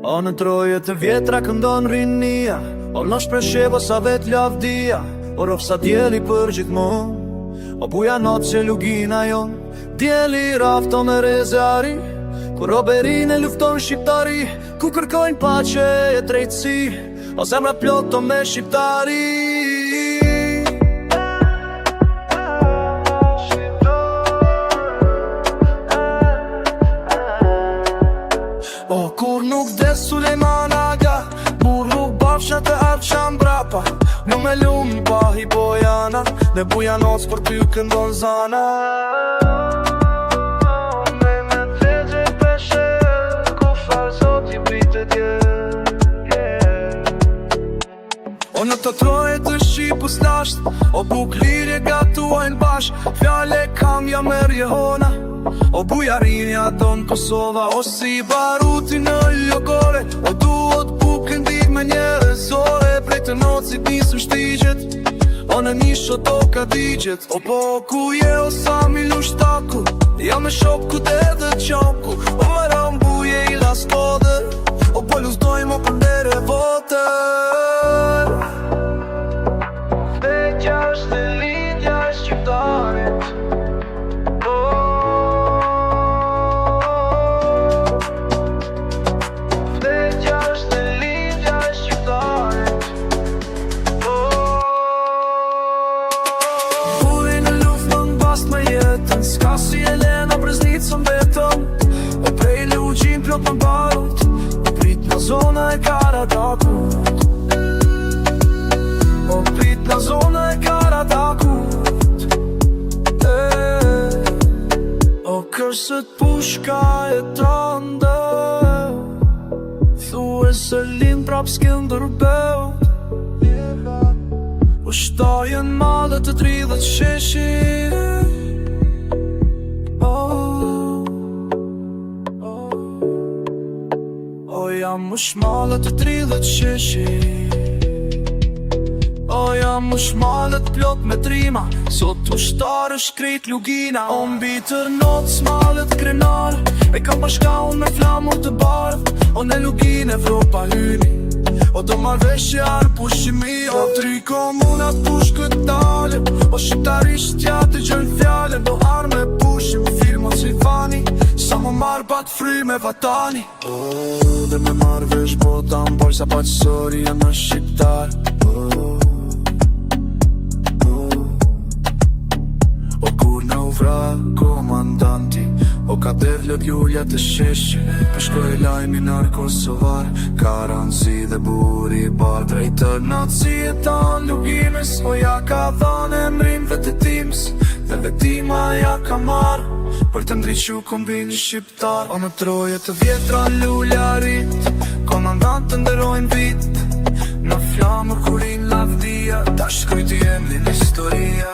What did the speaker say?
O në troje të vjetra këndon rinia, o në shpreshevo sa vet lavdia, o rofsa djeli për gjithmon, o buja not që lugina jon, djeli rafto me rezari, ku roberin e lufton shqiptari, ku kërkojnë pace e drejtësi, o zemra ploto me shqiptari. O kur nuk des Sulejman Aga, bur nuk bafshat e arqan brapa, në me lumë bahi bojana, dhe buja noc për ty këndon zana. Me me tegje peshe, ku fal zot i pritet O në të troje të shqipus lasht, o buk lirje gatuajnë bash, fjale kam ja mer jehona, o bujarinja don Kosova, o si baruti në jogore, o duot buke ndik me njere zore, prej të nocit nisëm shtigjet, o në nisho to ka digjet, o po ku je o sa mi lushtaku, ja me shopku dhe dhe qoku, o më rambuje i las kode, o po luzdojmë o pëndere vote. Vekja është e lindja e shqiptarit, s'ka si Elena Breznic së mbetëm, e prej lugjin plot më barut, o prit në zona e Karadakut, o prit në zona e Karadakut, o kërsët pushka e tënde, thue se lin prap Skënderbeu, o shtajën madhe të 30 sheshi. Jam më shmalët të 30 sheshi, o jam më shmalët plot me trima, sot ushtarë shkrit lugina, o mbi tërnot smalët krenar, e kam bashkau me flamur të bardh, o në lugin Evropa hyni, o do marveshje arë pushimi, o 3 komunat push këtë dalëm, o shqiptarisht tja të gjën fjallën, do arme pushim filmot si fani, sa më marrë bat fry me vatani. Dhe me marrë vesh bota më sa paqësori jam në shqiptar. O kur në uvra komandanti, o ka devlët lulja të sheshi, shkoj lajmi nër Kosovar, Karanci dhe buri bar, drejt të naci e tanë lugimes, o ja ka dhanë emrin vetetims, dhe vetima ja ka marë, për të ndriqu kombin shqiptar. O në troje të vjetra luljarit, komandant të ndërojnë vit, në flamur kurin lavdia, ta shkryti emrin historia.